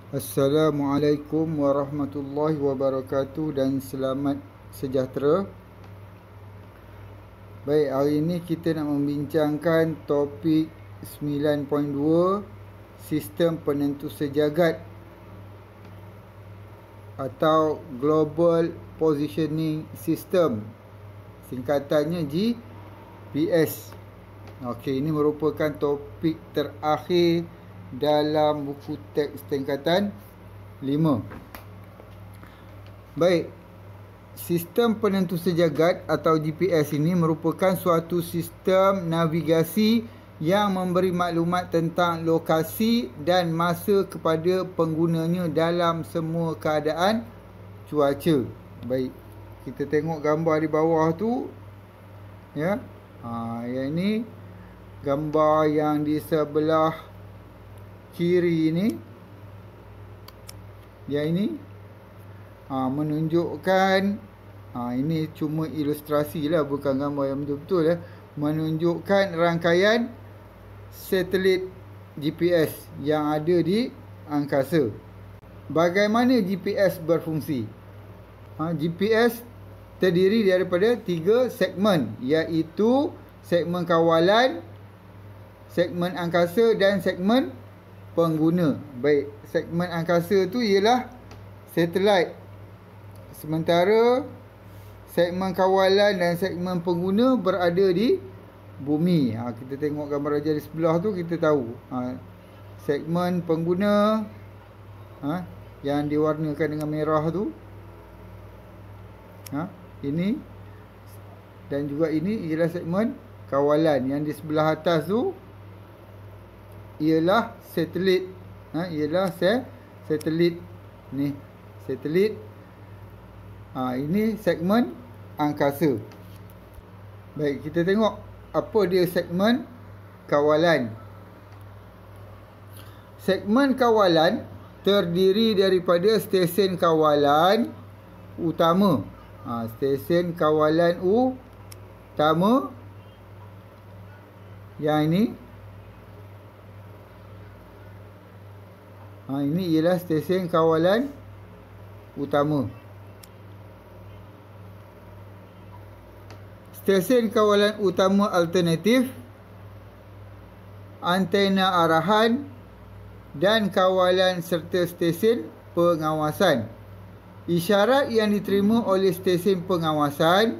Assalamualaikum warahmatullahi wabarakatuh dan selamat sejahtera. Baik, hari ini kita nak membincangkan topik 9.2 Sistem Penentu Sejagat atau Global Positioning System, singkatannya GPS. Okey, ini merupakan topik terakhir dalam buku teks tingkatan 5. Baik, sistem penentu sejagat atau GPS ini merupakan suatu sistem navigasi yang memberi maklumat tentang lokasi dan masa kepada penggunanya dalam semua keadaan cuaca. Baik, kita tengok gambar di bawah tu, ya. Yang ini gambar yang di sebelah kiri ini, yang ini menunjukkan, ini cuma ilustrasi lah, bukan gambar yang betul-betul ya, menunjukkan rangkaian satelit GPS yang ada di angkasa. Bagaimana GPS berfungsi? GPS terdiri daripada 3 segmen, iaitu segmen kawalan, segmen angkasa dan segmen pengguna. Baik, segmen angkasa tu ialah satelit, sementara segmen kawalan dan segmen pengguna berada di bumi. Kita tengok gambar raja di sebelah tu, kita tahu segmen pengguna yang diwarnakan dengan merah tu, ini, dan juga ini ialah segmen kawalan. Yang di sebelah atas tu ialah satelit, ialah satelit ni, satelit. Ini segmen angkasa. Baik, kita tengok apa dia segmen kawalan. Segmen kawalan terdiri daripada stesen kawalan utama. Stesen kawalan utama yang ini, ini ialah stesen kawalan utama. Stesen kawalan utama alternatif, antena arahan dan kawalan serta stesen pengawasan. Isyarat yang diterima oleh stesen pengawasan,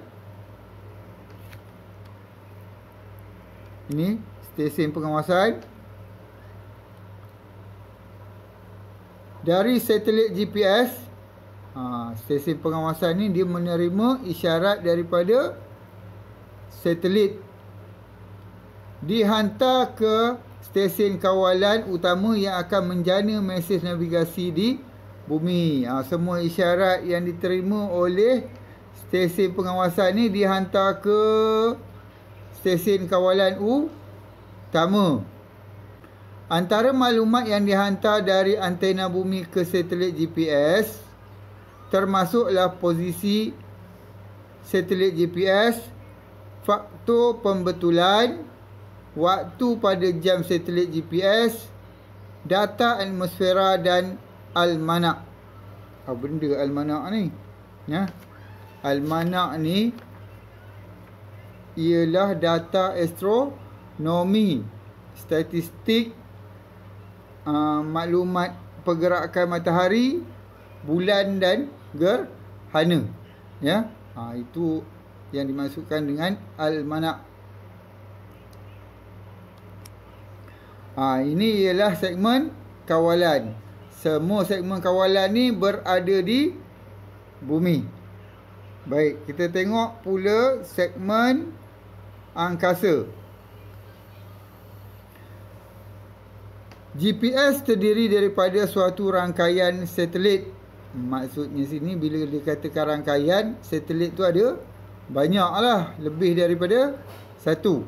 ini stesen pengawasan, dari satelit GPS. Stesen pengawasan ni dia menerima isyarat daripada satelit, dihantar ke stesen kawalan utama yang akan menjana mesej navigasi di bumi. Semua isyarat yang diterima oleh stesen pengawasan ni dihantar ke stesen kawalan utama. Antara maklumat yang dihantar dari antena bumi ke satelit GPS termasuklah posisi satelit GPS, faktor pembetulan, waktu pada jam satelit GPS, data atmosfera dan almanak. Apa benda almanak ni? Almanak ni ialah data astronomi, statistik, maklumat pergerakan matahari, bulan dan gerhana. Itu yang dimaksudkan dengan almanak. Ini ialah segmen kawalan. Semua segmen kawalan ni berada di bumi. Baik, kita tengok pula segmen angkasa. GPS terdiri daripada suatu rangkaian satelit. Maksudnya sini bila dikatakan rangkaian, satelit tu ada banyak lah, lebih daripada satu.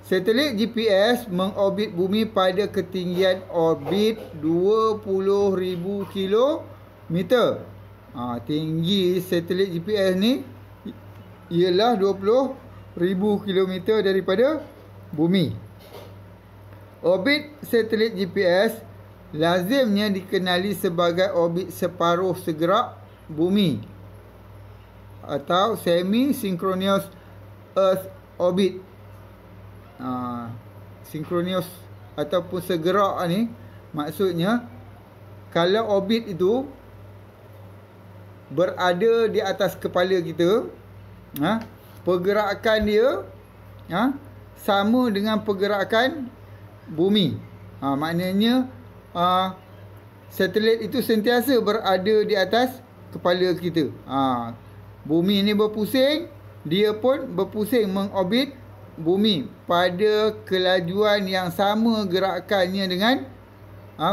Satelit GPS mengorbit bumi pada ketinggian orbit 20,000 km. Tinggi satelit GPS ni ialah 20,000 km daripada bumi. Orbit satelit GPS lazimnya dikenali sebagai orbit separuh segerak bumi atau semi-synchronous Earth orbit. Synchronous ataupun segerak ni maksudnya kalau orbit itu berada di atas kepala kita, pergerakan dia sama dengan pergerakan bumi. Maknanya satelit itu sentiasa berada di atas kepala kita. Bumi ni berpusing, dia pun berpusing mengorbit bumi pada kelajuan yang sama gerakannya dengan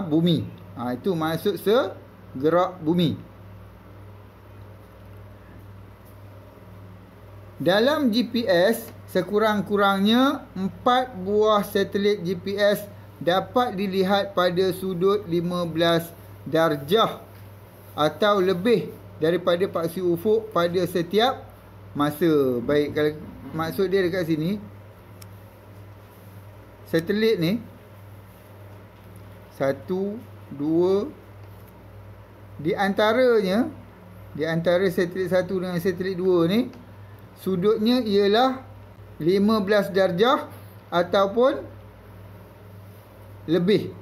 bumi. Itu maksud segerak bumi. Dalam GPS, sekurang-kurangnya 4 buah satelit GPS dapat dilihat pada sudut 15 darjah atau lebih daripada paksi ufuk pada setiap masa. Baik, kalau maksud dia dekat sini, satelit ni 1, 2, di antara satelit 1 dengan satelit 2 ni sudutnya ialah 15 darjah ataupun lebih.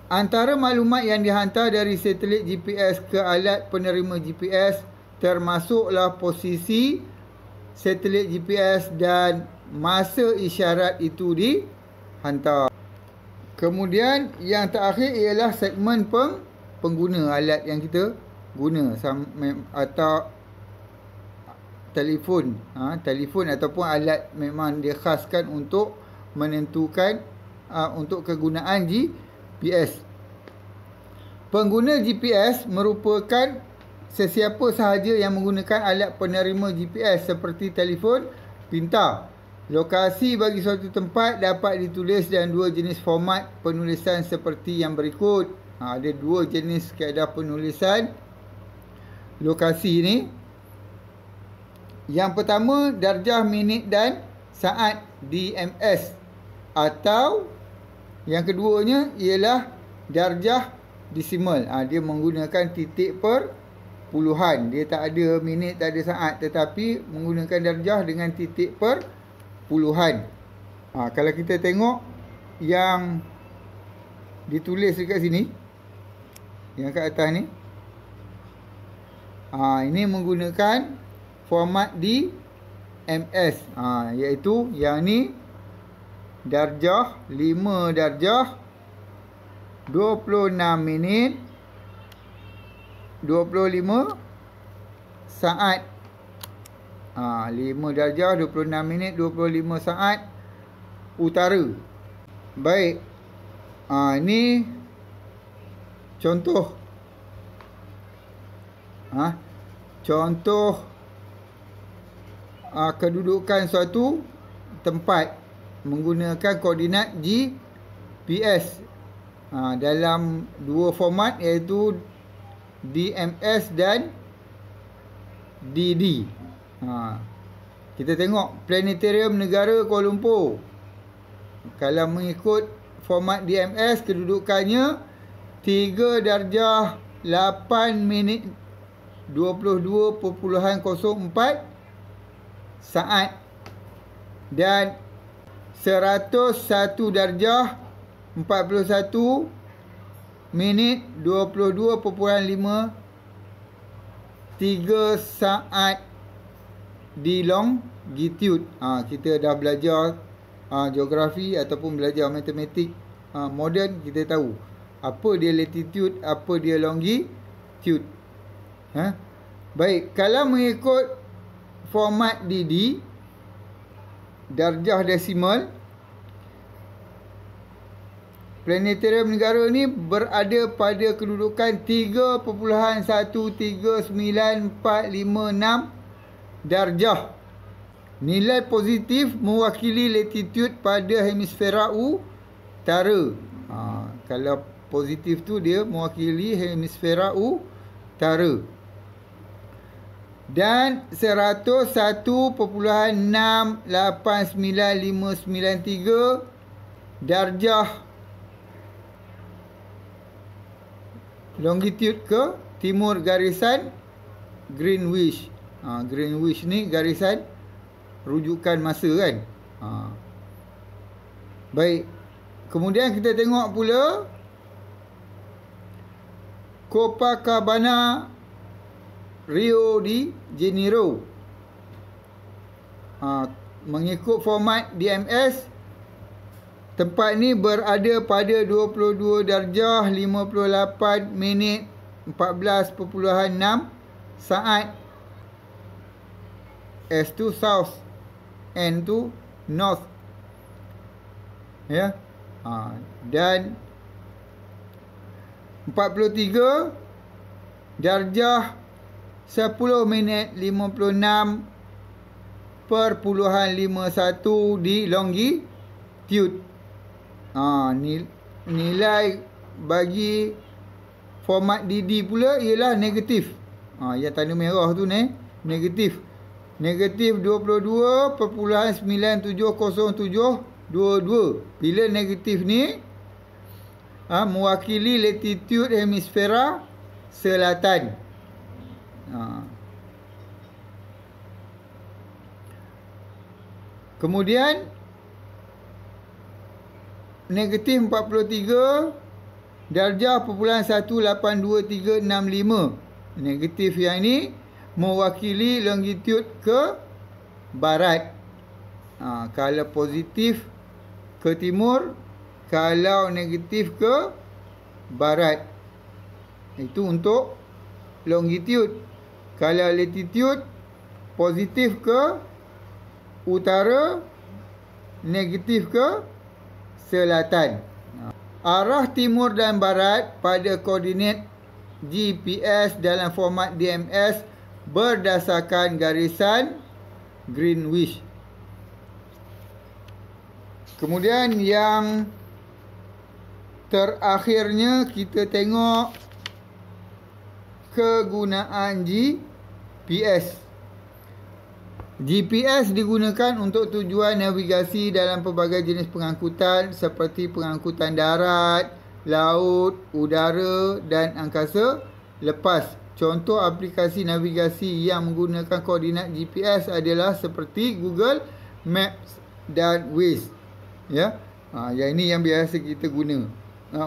Antara maklumat yang dihantar dari satelit GPS ke alat penerima GPS termasuklah posisi satelit GPS dan masa isyarat itu dihantar. Kemudian yang terakhir ialah segmen pengguna alat yang kita guna atau telefon. Telefon ataupun alat memang dia khaskan untuk menentukan untuk kegunaan GPS. Pengguna GPS merupakan sesiapa sahaja yang menggunakan alat penerima GPS seperti telefon pintar. Lokasi bagi suatu tempat dapat ditulis dalam 2 jenis format penulisan seperti yang berikut. Ada 2 jenis kaedah penulisan lokasi ni. Yang pertama, darjah, minit dan saat DMS, atau yang keduanya ialah darjah desimal. Dia menggunakan titik per puluhan. Dia tak ada minit, tak ada saat, tetapi menggunakan darjah dengan titik per puluhan. Kalau kita tengok yang ditulis dekat sini, yang kat atas ni, ini menggunakan format DMS, iaitu yang ni darjah 5 darjah 26 minit 25 saat. 5 darjah 26 minit 25 saat utara. Baik, ini contoh contoh kedudukan suatu tempat menggunakan koordinat GPS dalam 2 format, iaitu DMS dan DD. Kita tengok Planetarium Negara Kuala Lumpur. Kalau mengikut format DMS, kedudukannya 3 darjah 8 minit 22.04 saat dan 101 darjah 41 minit 22.53 saat di longitude. Kita dah belajar geografi ataupun belajar matematik moden, kita tahu apa dia latitude, apa dia longitude. Baik, kalau mengikut format DD, darjah desimal, Planetarium Negara ni berada pada kedudukan 3.13946 darjah. Nilai positif mewakili latitude pada hemisfera utara. Kalau positif tu dia mewakili hemisfera utara. Dan 101.689593 darjah longitude ke timur garisan Greenwich. Greenwich ni garisan rujukan masa kan. Baik. Kemudian kita tengok pula Copacabana, Rio de Janeiro. Mengikut format DMS, tempat ni berada pada 22 darjah 58 minit 14.6 saat S to south, N to north. Ya. Dan 43 darjah 10 minit 56.51 di longitude. Nilai bagi format DD pula ialah negatif. Yang tanda merah tu negatif. Negatif 22.970722. Bila negatif ni mewakili latitude hemisfera selatan. Kemudian negatif 43 darjah 1.182365. Negatif yang ini mewakili longitude ke barat. Kalau positif ke timur, kalau negatif ke barat. Itu untuk longitude. Kalau latitude, positif ke utara, negatif ke selatan. Arah timur dan barat pada koordinat GPS dalam format DMS berdasarkan garisan Greenwich. Kemudian yang terakhirnya kita tengok kegunaan GPS. GPS digunakan untuk tujuan navigasi dalam pelbagai jenis pengangkutan seperti pengangkutan darat, laut, udara dan angkasa lepas. Contoh aplikasi navigasi yang menggunakan koordinat GPS adalah seperti Google Maps dan Waze. Ya. Yang ini yang biasa kita guna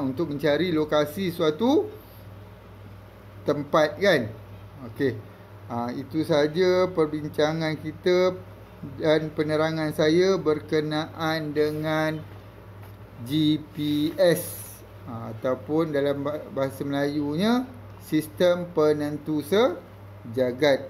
untuk mencari lokasi suatu tempat kan. Okey. Itu saja perbincangan kita dan penerangan saya berkenaan dengan GPS ataupun dalam bahasa Melayunya sistem penentu sejagat.